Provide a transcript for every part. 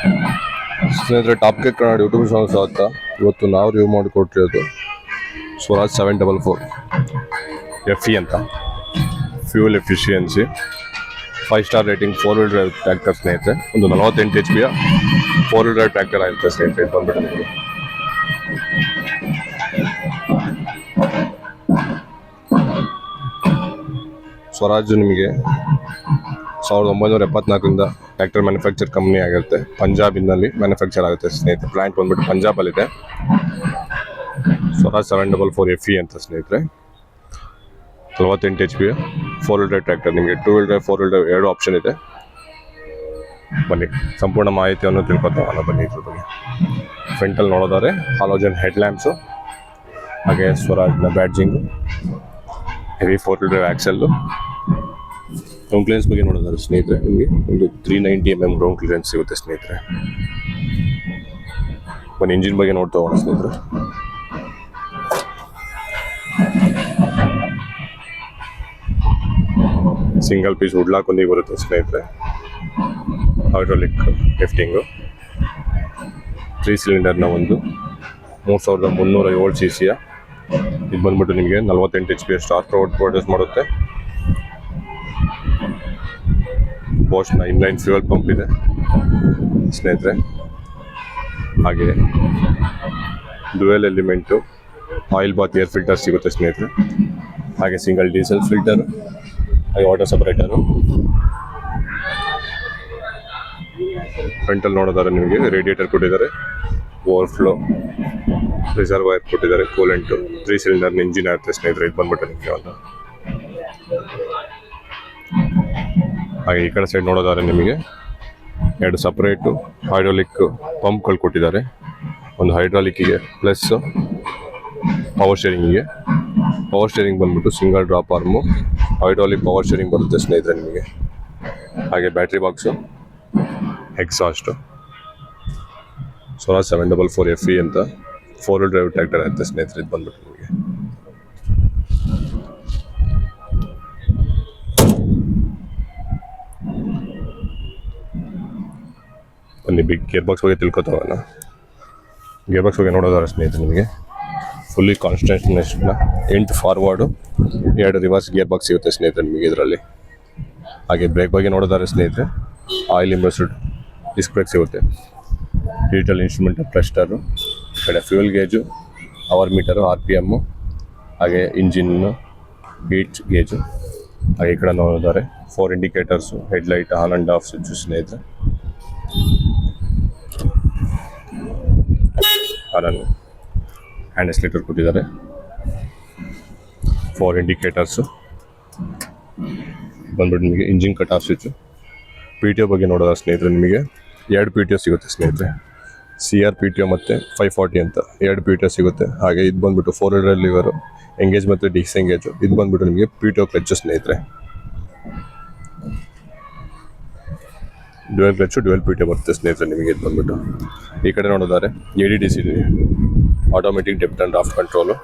ಸ್ನೇಹಿತರೆ, top gear Kannada YouTube channel ಸ್ವಾಗತ. ಇವತ್ತು ನಾವು ರಿವ್ಯೂ ಮಾಡಿಕೊಟ್ಟಿರೋದು ಸ್ವರಾಜ್ 744 FE ಅಂತ. Fuel efficiency, 5 star rating, 4 wheel drive tractor ಸ್ನೇಹಿತರೆ. ಒಂದು 48 HP 4 ವೀಲ್ ಡ್ರೈವ್ ಟ್ರ್ಯಾಕ್ಟರ್ ಆಗುತ್ತೆ ಸ್ನೇಹಿತರೆ. ಇದು ಬಂದ್ಬಿಟ್ಟು ನಿಮಗೆ ಸ್ವರಾಜ್ ನಿಮಗೆ 1974ರಿಂದ ಟ್ರ್ಯಾಕ್ಟರ್ ಮ್ಯಾನುಫ್ಯಾಕ್ಚರ್ ಕಂಪ್ನಿ ಆಗಿರುತ್ತೆ. ಪಂಜಾಬಿನಲ್ಲಿ ಮ್ಯಾನುಫ್ಯಾಕ್ಚರ್ ಆಗುತ್ತೆ ಸ್ನೇಹಿತರೆ. ಪ್ಲಾಂಟ್ ಬಂದ್ಬಿಟ್ಟು ಪಂಜಾಬಲ್ಲಿದೆ. ಸ್ವರಾಜ್ 744 FE ಅಂತ ಸ್ನೇಹಿತರೆ. 48 HP 4 ವೀಲ್ ಡ್ರೈವ್ ಟ್ರ್ಯಾಕ್ಟರ್. ನಿಮಗೆ 2 ವೀಲ್ ಡ್ರೈವ್ 4 ವೀಲ್ ಡ್ರೈವ್ ಎರಡು ಆಪ್ಷನ್ ಇದೆ. ಬನ್ನಿ ಸಂಪೂರ್ಣ ಮಾಹಿತಿಯನ್ನು ತಿಳ್ಕೊತಾವಲ್ಲ ಬನ್ನಿ ಇದ್ರ ಬಗ್ಗೆ. ಫ್ರಂಟಲ್ಲಿ ನೋಡೋದಾದ್ರೆ ಹಾಲೋಜನ್ ಹೆಡ್ ಲ್ಯಾಂಪ್ಸು, ಹಾಗೆ ಸ್ವರಾಜ್ನ badging, heavy 4 wheel drive axle. Ground clearance ಬಗ್ಗೆ ನೋಡೋದಾದ್ರೆ ಸ್ನೇಹಿತರೆ, ನಿಮಗೆ ಒಂದು 390 mm ಗ್ರೌಂಡ್ ಕ್ಲಿಯರೆನ್ಸ್ ಸಿಗುತ್ತೆ ಸ್ನೇಹಿತರೆ. ಬನ್ನಿ ಇಂಜಿನ್ ಬಗ್ಗೆ ನೋಡ್ತಾ ಹೋಗೋಣ ಸ್ನೇಹಿತರೆ. ಸಿಂಗಲ್ ಪೀಸ್ ವುಡ್ ಒಂದಿಗೆ ಬರುತ್ತೆ ಸ್ನೇಹಿತರೆ. ಹೈಡ್ರಾಲಿಕ್ ಲಿಫ್ಟಿಂಗು, 3 ಸಿಲಿಂಡರ್ನ ಒಂದು 3307 cc. ಇದು ಬಂದ್ಬಿಟ್ಟು ನಿಮಗೆ 48 HP ಸ್ಟಾರ್ಟ್ ಔಟ್ ಪ್ರೊಡ್ಯೂಸ್ ಮಾಡುತ್ತೆ. ಬೋಸ್ನ ಇನ್ಲೈನ್ ಫ್ಯೂಯಲ್ ಪಂಪ್ ಇದೆ ಸ್ನೇಹಿತರೆ. ಹಾಗೆ dual element oil bath air filter ಸಿಗುತ್ತೆ ಸ್ನೇಹಿತರೆ. ಹಾಗೆ ಸಿಂಗಲ್ ಡೀಸೆಲ್ ಫಿಲ್ಟರು, ಹಾಗೆ ವಾಟರ್ ಸಪರೇಟರು. ಫ್ರಂಟಲ್ಲಿ ನೋಡೋದಾದ್ರೆ ನಿಮಗೆ ರೇಡಿಯೇಟರ್ ಕೊಟ್ಟಿದ್ದಾರೆ, ಓವರ್ಫ್ಲೋ ರಿಸರ್ವಾಯರ್ ಕೊಟ್ಟಿದ್ದಾರೆ, ಕೂಲೆಂಟು, 3 ಸಿಲಿಂಡರ್ನ ಇಂಜಿನ್ ಆಗುತ್ತೆ ಸ್ನೇಹಿತರೆ. ಇದು ಬಂದ್ಬಿಟ್ಟು ನಿಮಗೆ ಒಂದು. ಹಾಗೆ ಈ ಕಡೆ ಸೈಡ್ ನೋಡೋದಾದ್ರೆ ನಿಮಗೆ ಎರಡು ಸಪ್ರೇಟು ಹೈಡ್ರಾಲಿಕ್ ಪಂಪ್ಗಳು ಕೊಟ್ಟಿದ್ದಾರೆ. ಒಂದು ಹೈಡ್ರಾಲಿಕ್ಕಿಗೆ ಪ್ಲಸ್ ಪವರ್ ಶೇರಿಂಗಿಗೆ. ಪವರ್ ಶೇರಿಂಗ್ ಬಂದ್ಬಿಟ್ಟು single drop arm hydraulic power steering ಬರುತ್ತೆ ಸ್ನೇಹಿತರೆ ನಿಮಗೆ. ಹಾಗೆ battery box, exhaust. Swaraj 744 FE ಅಂತ 4 ವೀಲ್ ಡ್ರೈವ್ ಟ್ರ್ಯಾಕ್ಟರ್ ಆಗುತ್ತೆ ಸ್ನೇಹಿತರೆ. ಇದು ಬಂದ್ಬಿಟ್ಟು ನಿಮಗೆ ಒಂದು ಬಿಗ್ ಗೇರ್ ಬಾಕ್ಸ್ ಬಗ್ಗೆ ತಿಳ್ಕೊತಾವಲ್ಲ. ಗೇರ್ ಬಾಕ್ಸ್ ಬಗ್ಗೆ ನೋಡೋದಾದ್ರೆ ಸ್ನೇಹಿತರೆ, ನಿಮಗೆ ಫುಲ್ಲಿ ಕಾನ್ಸ್ಟೆಂಟ್ನೆಸ್ನ 8 ಫಾರ್ವರ್ಡು 2 ರಿವರ್ಸ್ ಗೇರ್ ಬಾಕ್ಸ್ ಸಿಗುತ್ತೆ ಸ್ನೇಹಿತರೆ ನಿಮಗೆ ಇದರಲ್ಲಿ. ಹಾಗೆ ಬ್ರೇಕ್ ಬಗ್ಗೆ ನೋಡೋದಾದ್ರೆ ಸ್ನೇಹಿತರೆ, ಆಯಿಲ್ ಇಂಬರ್ಸ್ಡ್ ಡಿಸ್ಕ್ ಬ್ರೇಕ್ ಸಿಗುತ್ತೆ. ಡಿಜಿಟಲ್ ಇನ್ಸ್ಟ್ರೂಮೆಂಟ್ ಕ್ಲಸ್ಟರು, ಈ ಕಡೆ fuel gauge, hour meter, RPM, ಹಾಗೆ ಇಂಜಿನ್ನು ಹೀಟ್ ಗೇಜು. ಹಾಗೆ ಈ ಕಡೆ ನೋಡಿದರೆ 4 indicators, headlight on and off switch ಸ್ನೇಹಿತರೆ. ಅದನ್ನು ಹ್ಯಾಂಡ್ ಎಸ್ಲೇಟರ್ ಕೊಟ್ಟಿದ್ದಾರೆ, 4 ಇಂಡಿಕೇಟರ್ಸು ಬಂದ್ಬಿಟ್ಟು ನಿಮಗೆ engine cut off switch. PTO ಬಗ್ಗೆ ನೋಡೋದ ಸ್ನೇಹಿತರೆ, ನಿಮಗೆ 2 PTO ಸಿಗುತ್ತೆ ಸ್ನೇಹಿತರೆ. CR PTO ಮತ್ತು 540 ಅಂತ 2 PTO ಸಿಗುತ್ತೆ. ಹಾಗೆ ಇದು ಬಂದ್ಬಿಟ್ಟು 4 ವೀಲ್ ಡ್ರೈವ್ ಲಿವರು, ಎಂಗೇಜ್ ಮತ್ತು ಡಿಸ್ಎಂಗೇಜು. ಇದು ಬಂದ್ಬಿಟ್ಟು ನಿಮಗೆ PTO ಕ್ಲಚ್ಚು ಸ್ನೇಹಿತರೆ. ಡ್ಯುಯಲ್ ಕ್ಲಚ್ಚು, ಡ್ಯುಯಲ್ PTO ಬರುತ್ತೆ ಸ್ನೇಹಿತರೆ ನಿಮಗೆ. ಇದು ಬಂದ್ಬಿಟ್ಟು ಈ ಕಡೆ ನೋಡೋದಾದ್ರೆ ADDC automatic depth and of control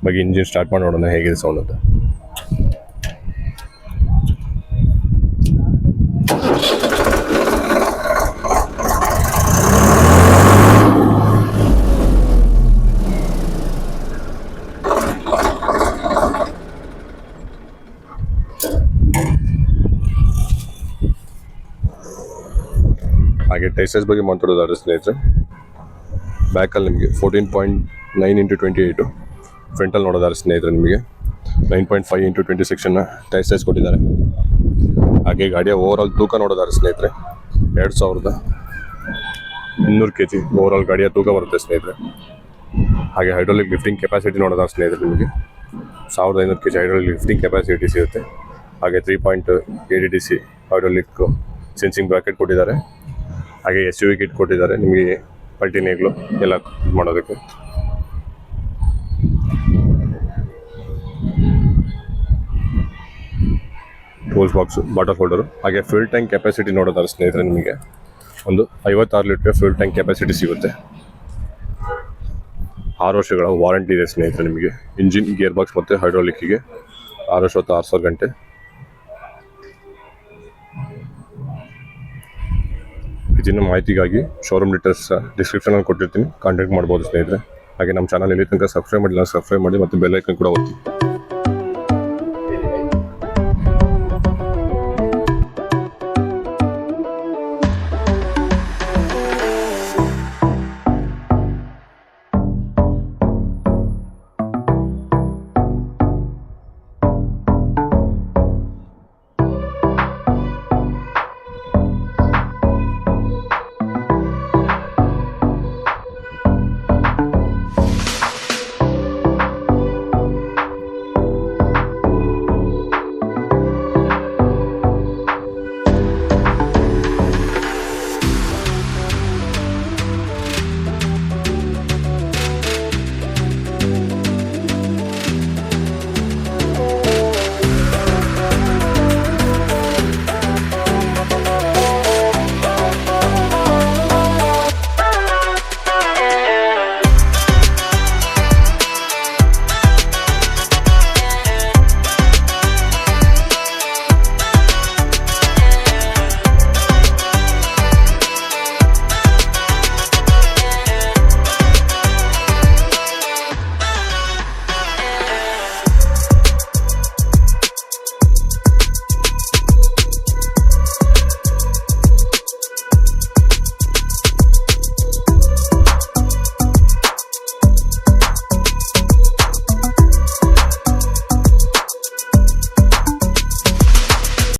ಬಗ್ಗೆ. ಇಂಜಿನ್ ಸ್ಟಾರ್ಟ್ ಮಾಡಿ ನೋಡೋಣ ಹೇಗಿದೆ ಸೌಂಡ್ ಅಂತ. ಹಾಗೆ ಟೈಸೈಸ್ ಬಗ್ಗೆ ಮಾತಾಡೋದಾದ್ರೆ ಸ್ನೇಹಿತರೆ, ಬ್ಯಾಕಲ್ಲಿ ನಿಮಗೆ 14.9 × 28, ಫ್ರಂಟಲ್ಲಿ ನೋಡೋದಾದ್ರೆ ಸ್ನೇಹಿತರೆ ನಿಮಗೆ 9.5 × 20 ಸೆಕ್ಷನ್ನ ಟೈರ್ ಸೈಜ್ ಕೊಟ್ಟಿದ್ದಾರೆ. ಹಾಗೆ ಗಾಡಿಯ ಓವರಾಲ್ ತೂಕ ನೋಡೋದಾದ್ರೆ ಸ್ನೇಹಿತರೆ 2200 kg ಓವರಾಲ್ ಗಾಡಿಯ ತೂಕ ಬರುತ್ತೆ ಸ್ನೇಹಿತರೆ. ಹಾಗೆ ಹೈಡ್ರಾಲಿಕ್ ಲಿಫ್ಟಿಂಗ್ ಕೆಪಾಸಿಟಿ ನೋಡೋದಾದ್ರೆ ಸ್ನೇಹಿತರೆ ನಿಮಗೆ 1500 kg ಹೈಡ್ರಾಲಿಕ್ ಲಿಫ್ಟಿಂಗ್ ಕೆಪಾಸಿಟಿ ಸಿಗುತ್ತೆ. ಹಾಗೆ 3.8 ADDC ಹೈಡ್ರಾಲಿಕ್ ಸೆನ್ಸಿಂಗ್ ಬ್ರಾಕೆಟ್ ಕೊಟ್ಟಿದ್ದಾರೆ. ಹಾಗೆ SUV ಕಿಟ್ ಕೊಟ್ಟಿದ್ದಾರೆ ನಿಮಗೆ, ಪಲ್ಟಿನೇಗ್ಲು ಎಲ್ಲ ಮಾಡೋದಕ್ಕೆ. Tools box, bottle holder. ಹಾಗೆ ಫ್ಯೂಲ್ ಟ್ಯಾಂಕ್ ಕೆಪಾಸಿಟಿ ನೋಡೋದಾದ್ರೆ ಸ್ನೇಹಿತರೆ ನಿಮಗೆ ಒಂದು 56 ಲೀಟರ್ ಫ್ಯೂಲ್ ಟ್ಯಾಂಕ್ ಕೆಪಾಸಿಟಿ ಸಿಗುತ್ತೆ. 6 ವರ್ಷಗಳ ವಾರಂಟಿ ಇದೆ ಸ್ನೇಹಿತರೆ ನಿಮಗೆ. ಇಂಜಿನ್, ಗೇರ್ ಬಾಕ್ಸ್ ಮತ್ತು ಹೈಡ್ರಾಲಿಕ್ಕಿಗೆ 6 ವರ್ಷ 6000 ಗಂಟೆ. ಹೆಚ್ಚಿನ ಮಾಹಿತಿಗಾಗಿ ಶೋರೂಮ್ ಡೀಟೇಲ್ಸ್ ಡಿಸ್ಕ್ರಿಪ್ಷನಲ್ಲಿ ಕೊಟ್ಟಿರ್ತೀನಿ, ಕಾಂಟ್ಯಾಕ್ಟ್ ಮಾಡ್ಬೋದು ಸ್ನೇಹಿತರೆ. ಹಾಗೆ ನಮ್ಮ ಚಾನಲ್ ಇಲ್ಲಿ ತನಕ ಸಬ್ಸ್ಕ್ರೈಬ್ ಮಾಡಿಲ್ಲ ಸಬ್ಸ್ಕ್ರೈಬ್ ಮಾಡಿ ಮತ್ತು ಬೆಲ್ ಐಕನ್ ಕೂಡ ಒತ್ತಿ.